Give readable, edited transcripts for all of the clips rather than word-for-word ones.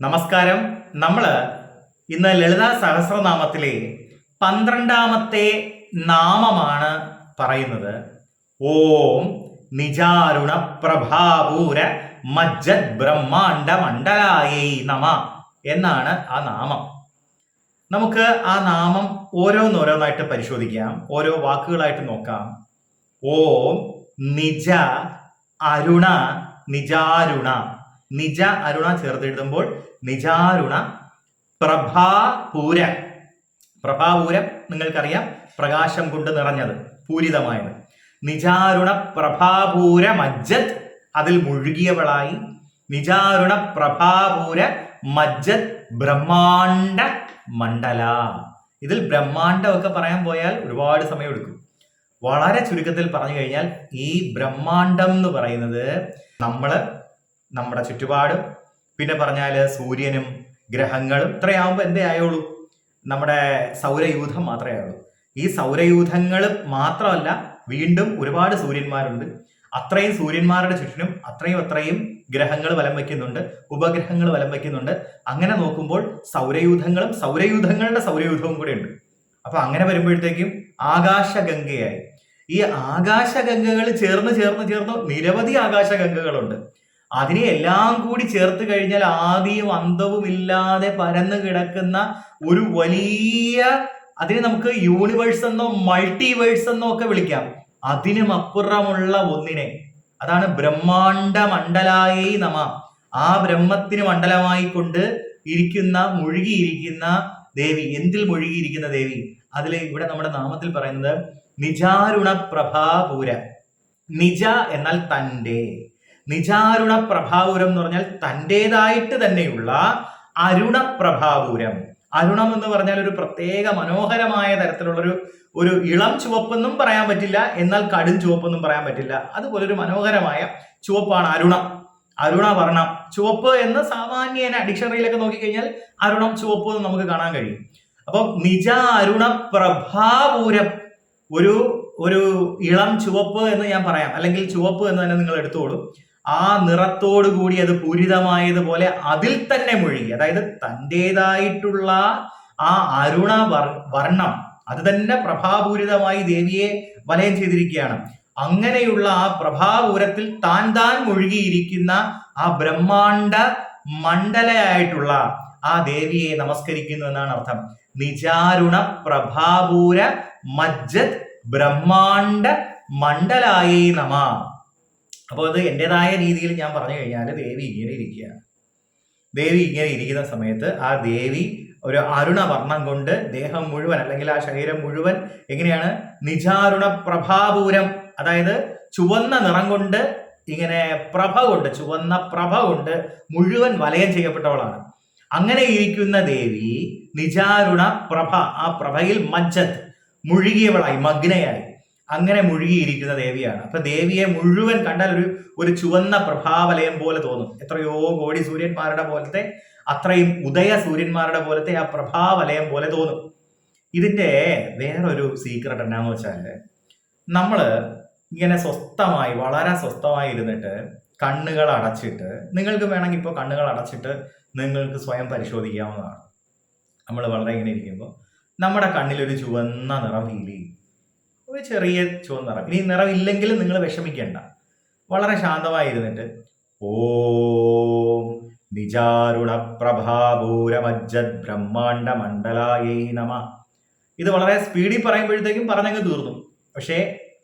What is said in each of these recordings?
നമസ്കാരം. നമ്മൾ ഇന്ന് ലളിതാ സഹസ്രനാമത്തിലെ 12ാമത്തെ നാമമാണ് പറയുന്നത്. ഓം നിജാരുണ പ്രഭാപൂര മജ്ജത് ബ്രഹ്മാണ്ഡ മണ്ഡലായൈ നമ എന്നാണ് ആ നാമം. നമുക്ക് ആ നാമം ഓരോന്നോരോന്നായിട്ട് പരിശോധിക്കാം, ഓരോ വാക്കുകളായിട്ട് നോക്കാം. ഓം നിജ അരുണ നിജാരുണ, നിജ അരുണ ചേർത്ത് എഴുതുമ്പോൾ നിജാരുണ പ്രഭാപൂര. പ്രഭാപൂരം നിങ്ങൾക്കറിയാം, പ്രകാശം കൊണ്ട് നിറഞ്ഞത്, പൂരിതമായത്. നിജാരുണ പ്രഭാപൂര മജ്ജത്, അതിൽ മുഴുകിയവളായി. നിജാരുണ പ്രഭാപൂര മജ്ജത് ബ്രഹ്മാണ്ഡ മണ്ഡല. ഇതിൽ ബ്രഹ്മാണ്ഡമൊക്കെ പറയാൻ പോയാൽ ഒരുപാട് സമയം എടുക്കും. വളരെ ചുരുക്കത്തിൽ പറഞ്ഞു കഴിഞ്ഞാൽ ഈ ബ്രഹ്മാണ്ഡം എന്ന് പറയുന്നത് നമ്മുടെ ചുറ്റുപാടും, പിന്നെ പറഞ്ഞാൽ സൂര്യനും ഗ്രഹങ്ങളും ഇത്രയാവുമ്പോൾ എന്തേ ആയുള്ളൂ, നമ്മുടെ സൗരയൂഥം മാത്രമേ ആയുള്ളൂ. ഈ സൗരയൂഥങ്ങൾ മാത്രമല്ല, വീണ്ടും ഒരുപാട് സൂര്യന്മാരുണ്ട്. അത്രയും സൂര്യന്മാരുടെ ചുറ്റിനും അത്രയും ഗ്രഹങ്ങൾ വലം വയ്ക്കുന്നുണ്ട്, ഉപഗ്രഹങ്ങൾ വലം വയ്ക്കുന്നുണ്ട്. അങ്ങനെ നോക്കുമ്പോൾ സൗരയൂഥങ്ങളും സൗരയൂഥങ്ങളുടെ സൗരയൂഥവും കൂടെ ഉണ്ട്. അപ്പൊ അങ്ങനെ വരുമ്പോഴത്തേക്കും ആകാശഗംഗയായി. ഈ ആകാശഗംഗകൾ ചേർന്ന് നിരവധി ആകാശഗംഗകളുണ്ട്. അതിനെ എല്ലാം കൂടി ചേർത്ത് കഴിഞ്ഞാൽ ആദിയും അന്തവും ഇല്ലാതെ പരന്നു കിടക്കുന്ന ഒരു വലിയ, അതിനെ നമുക്ക് യൂണിവേഴ്സ് എന്നോ മൾട്ടിവേഴ്സ് എന്നോ ഒക്കെ വിളിക്കാം. അതിനും അപ്പുറമുള്ള ഒന്നിനെ, അതാണ് ബ്രഹ്മാണ്ഡ മണ്ഡലായൈ നമ. ആ ബ്രഹ്മത്തിന് മണ്ഡലമായി കൊണ്ട് മുഴുകിയിരിക്കുന്ന ദേവി. എന്തിൽ മുഴുകിയിരിക്കുന്ന ദേവി? അതിൽ ഇവിടെ നമ്മുടെ നാമത്തിൽ പറയുന്നത് നിജാരുണ പ്രഭാപൂര. നിജ എന്നാൽ തൻ്റെ, നിജാരുണ പ്രഭാപൂരം എന്ന് പറഞ്ഞാൽ തൻ്റെതായിട്ട് തന്നെയുള്ള അരുണ പ്രഭാപൂരം. അരുണം എന്ന് പറഞ്ഞാൽ ഒരു പ്രത്യേക മനോഹരമായ തരത്തിലുള്ള ഒരു ഇളം ചുവപ്പെന്നും പറയാൻ പറ്റില്ല, എന്നാൽ കടും ചുവപ്പെന്നും പറയാൻ പറ്റില്ല. അതുപോലെ ഒരു മനോഹരമായ ചുവപ്പാണ് അരുണം. അരുണവർണം, ചുവപ്പ് എന്ന് സാമാന്യേന ഡിക്ഷണറിയിലൊക്കെ നോക്കിക്കഴിഞ്ഞാൽ അരുണം ചുവപ്പ് എന്ന് നമുക്ക് കാണാൻ കഴിയും. അപ്പം നിജ അരുണ പ്രഭാപൂരം, ഒരു ഇളം ചുവപ്പ് എന്ന് ഞാൻ പറയാം, അല്ലെങ്കിൽ ചുവപ്പ് എന്ന് തന്നെ നിങ്ങൾ എടുത്തോളൂ. ആ നിറത്തോടു കൂടി അത് പൂരിതമായതുപോലെ അതിൽ തന്നെ മുഴുകി, അതായത് തൻ്റെതായിട്ടുള്ള ആ അരുണ വർണ്ണം അത് തന്നെ പ്രഭാപൂരിതമായി ദേവിയെ വലയം ചെയ്തിരിക്കുകയാണ്. അങ്ങനെയുള്ള ആ പ്രഭാപൂരത്തിൽ താൻ മുഴുകിയിരിക്കുന്ന ആ ബ്രഹ്മാണ്ഡ മണ്ഡലയായിട്ടുള്ള ആ ദേവിയെ നമസ്കരിക്കുന്നു എന്നാണ് അർത്ഥം. നിജാരുണ പ്രഭാപൂര മജ്ജത് ബ്രഹ്മാണ്ഡ മണ്ഡലായൈ നമ. അപ്പോൾ അത് എൻ്റെതായ രീതിയിൽ ഞാൻ പറഞ്ഞു കഴിഞ്ഞാൽ ദേവി ഇങ്ങനെ ഇരിക്കുകയാണ്. ദേവി ഇങ്ങനെ ഇരിക്കുന്ന സമയത്ത് ആ ദേവി ഒരു അരുണവർണ്ണം കൊണ്ട് ദേഹം മുഴുവൻ, അല്ലെങ്കിൽ ആ ശരീരം മുഴുവൻ എങ്ങനെയാണ്? നിജാരുണ പ്രഭാപൂരം, അതായത് ചുവന്ന നിറം കൊണ്ട്, ഇങ്ങനെ ചുവന്ന പ്രഭ കൊണ്ട് മുഴുവൻ വലയം ചെയ്യപ്പെട്ടവളാണ്. അങ്ങനെ ഇരിക്കുന്ന ദേവി നിജാരുണ പ്രഭ, ആ പ്രഭയിൽ മജ്ജത് മുഴുകിയവളായി, മഗ്നയായി, അങ്ങനെ മുഴുകിയിരിക്കുന്ന ദേവിയാണ്. അപ്പൊ ദേവിയെ മുഴുവൻ കണ്ടാൽ ഒരു ചുവന്ന പ്രഭാവലയം പോലെ തോന്നും. എത്രയോ കോടി സൂര്യന്മാരുടെ പോലത്തെ, അത്രയും ഉദയ സൂര്യന്മാരുടെ പോലത്തെ ആ പ്രഭാവലയം പോലെ തോന്നും. ഇതിന്റെ വേറൊരു സീക്രട്ട് എന്നാന്ന് വെച്ചാല്, നമ്മള് ഇങ്ങനെ വളരെ സ്വസ്ഥമായി ഇരുന്നിട്ട് കണ്ണുകൾ അടച്ചിട്ട്, നിങ്ങൾക്ക് വേണമെങ്കിൽ ഇപ്പോൾ കണ്ണുകൾ അടച്ചിട്ട് നിങ്ങൾക്ക് സ്വയം പരിശോധിക്കാവുന്നതാണ്. നമ്മൾ വളരെ ഇങ്ങനെ ഇരിക്കുമ്പോൾ നമ്മുടെ കണ്ണിൽ ഒരു ചുവന്ന നിറം ഫീൽ ചെയ്യും, ഒരു ചെറിയ ചുവന്ന നിറം. ഇനി നിറം ഇല്ലെങ്കിലും നിങ്ങൾ വിഷമിക്കേണ്ട. വളരെ ശാന്തമായിരുന്നിട്ട് ഓം നിജാരുണ പ്രഭാപൂര മജ്ജത് ബ്രഹ്മാണ്ഡ മണ്ഡലായൈ നമ. ഇത് വളരെ സ്പീഡിൽ പറയുമ്പോഴത്തേക്കും പറഞ്ഞങ്ങ് തീർന്നു. പക്ഷേ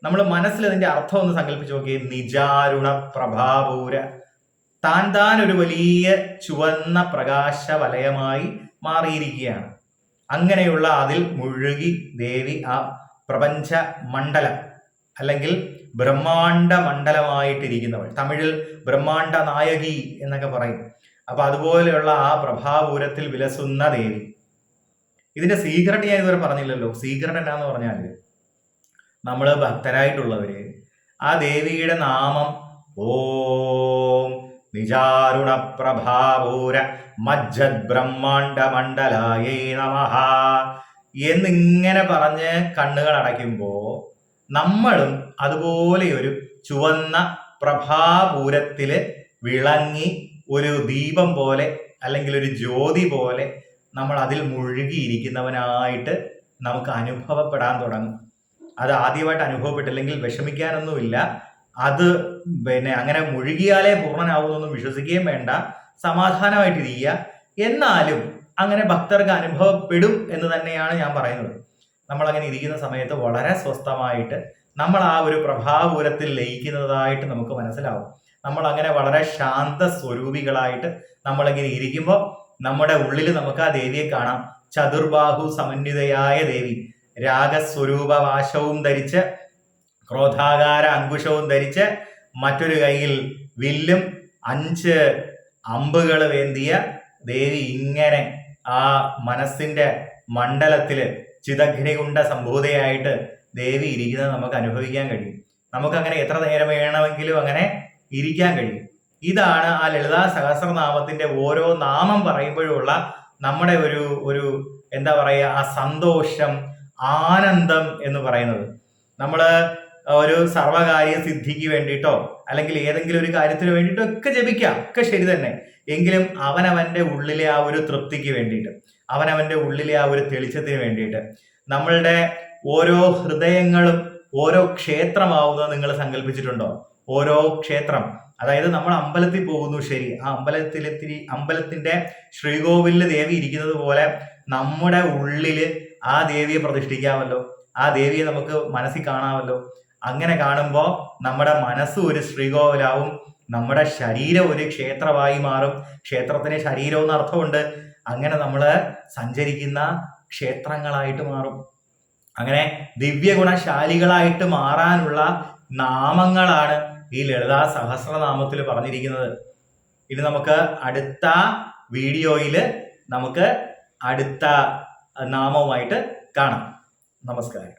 നമ്മൾ മനസ്സിൽ അതിന്റെ അർത്ഥം ഒന്ന് സങ്കല്പിച്ച് നോക്കിയേ. നിജാരുണ പ്രഭാപൂര, താൻ ഒരു വലിയ ചുവന്ന പ്രകാശ വലയമായി മാറിയിരിക്കുകയാണ്. അങ്ങനെയുള്ള അതിൽ മുഴുകി ദേവി ആ പ്രപഞ്ച മണ്ഡലം, അല്ലെങ്കിൽ ബ്രഹ്മാണ്ഡ മണ്ഡലമായിട്ടിരിക്കുന്നവൾ. തമിഴിൽ ബ്രഹ്മാണ്ഡ നായകി എന്നൊക്കെ പറയും. അപ്പൊ അതുപോലെയുള്ള ആ പ്രഭാപൂരത്തിൽ വിലസുന്ന ദേവി. ഇതിന്റെ സീക്രട്ട് ഞാൻ ഇതുവരെ പറഞ്ഞില്ലല്ലോ. സീക്രട്ട് എന്നാന്ന് പറഞ്ഞാല്, നമ്മള് ഭക്തരായിട്ടുള്ളവര് ആ ദേവിയുടെ നാമം ഓം നിജാരുണ പ്രഭാപൂര മജ്ജത് ബ്രഹ്മാണ്ഡ മണ്ഡലായൈ നമഃ എന്നിങ്ങനെ പറഞ്ഞ് കണ്ണുകൾ അടയ്ക്കുമ്പോ നമ്മളും അതുപോലെ ഒരു ചുവന്ന പ്രഭാപൂരത്തില് വിളങ്ങി ഒരു ദീപം പോലെ അല്ലെങ്കിൽ ഒരു ജ്യോതി പോലെ നമ്മൾ അതിൽ മുഴുകിയിരിക്കുന്നവനായിട്ട് നമുക്ക് അനുഭവപ്പെടാൻ തുടങ്ങും. അത് ആദ്യമായിട്ട് അനുഭവപ്പെട്ടില്ലെങ്കിൽ വിഷമിക്കാനൊന്നുമില്ല. അത് അങ്ങനെ മുഴുകിയാലേ പൂർണ്ണനാവുന്നൊന്നും വിശ്വസിക്കുകയും വേണ്ട. സമാധാനമായിട്ടിരിക്കുക. എന്നാലും അങ്ങനെ ഭക്തർക്ക് അനുഭവപ്പെടും എന്ന് തന്നെയാണ് ഞാൻ പറയുന്നത്. നമ്മൾ അങ്ങനെ ഇരിക്കുന്ന സമയത്ത് വളരെ സ്വസ്ഥമായിട്ട് നമ്മൾ ആ ഒരു പ്രഭാപൂരത്തിൽ ലയിക്കുന്നതായിട്ട് നമുക്ക് മനസ്സിലാവും. നമ്മൾ അങ്ങനെ വളരെ ശാന്ത സ്വരൂപികളായിട്ട് നമ്മളിങ്ങനെ ഇരിക്കുമ്പോൾ നമ്മുടെ ഉള്ളിൽ നമുക്ക് ആ ദേവിയെ കാണാം. ചതുർബാഹു സമന്വിതയായ ദേവി, രാഗസ്വരൂപവാശവും ധരിച്ച് ക്രോധാകാര അങ്കുശവും ധരിച്ച് മറ്റൊരു കയ്യിൽ വില്ലും 5 അമ്പുകൾ വേന്തിയ ദേവി ഇങ്ങനെ ആ മനസ്സിന്റെ മണ്ഡലത്തില് ചിതഗ്നികുണ്ട സംഭൂതയായിട്ട് ദേവി ഇരിക്കുന്നത് നമുക്ക് അനുഭവിക്കാൻ കഴിയും. നമുക്കങ്ങനെ എത്ര നേരം വേണമെങ്കിലും അങ്ങനെ ഇരിക്കാൻ കഴിയും. ഇതാണ് ആ ലളിതാ സഹസ്രനാമത്തിന്റെ ഓരോ നാമം പറയുമ്പോഴുള്ള നമ്മുടെ ഒരു എന്താ പറയുക, ആ സന്തോഷം, ആനന്ദം എന്ന് പറയുന്നത്. നമ്മള് ഒരു സർവകാര്യ സിദ്ധിക്ക് വേണ്ടിയിട്ടോ അല്ലെങ്കിൽ ഏതെങ്കിലും ഒരു കാര്യത്തിന് വേണ്ടിയിട്ടോ ഒക്കെ ജപിക്കാം, ഒക്കെ ശരി തന്നെ. എങ്കിലും അവനവന്റെ ഉള്ളിലെ ആ ഒരു തൃപ്തിക്ക് വേണ്ടിയിട്ട്, അവനവന്റെ ഉള്ളിലെ ആ ഒരു തെളിച്ചത്തിന് വേണ്ടിയിട്ട് നമ്മളുടെ ഓരോ ഹൃദയങ്ങളും ഓരോ ക്ഷേത്രമാവുന്നത് നിങ്ങൾ സങ്കല്പിച്ചിട്ടുണ്ടോ? ഓരോ ക്ഷേത്രം, അതായത് നമ്മൾ അമ്പലത്തിൽ പോകുന്നു, ശരി, ആ അമ്പലത്തിന്റെ ശ്രീകോവിലില് ദേവി ഇരിക്കുന്നത് പോലെ നമ്മുടെ ഉള്ളില് ആ ദേവിയെ പ്രതിഷ്ഠിക്കാമല്ലോ, ആ ദേവിയെ നമുക്ക് മനസ്സിൽ കാണാമല്ലോ. അങ്ങനെ കാണുമ്പോൾ നമ്മുടെ മനസ്സ് ഒരു ശ്രീകോവിലാവും, നമ്മുടെ ശരീരം ഒരു ക്ഷേത്രമായി മാറും. ക്ഷേത്രത്തിന് ശരീരം എന്ന് അർത്ഥമുണ്ട്. അങ്ങനെ നമ്മൾ സഞ്ചരിക്കുന്ന ക്ഷേത്രങ്ങളായിട്ട് മാറും. അങ്ങനെ ദിവ്യഗുണശാലികളായിട്ട് മാറാനുള്ള നാമങ്ങളാണ് ഈ ലളിതാ സഹസ്രനാമത്തിൽ പറഞ്ഞിരിക്കുന്നത്. ഇനി നമുക്ക് അടുത്ത വീഡിയോയിൽ നമുക്ക് അടുത്ത നാമവുമായിട്ട് കാണാം. നമസ്കാരം.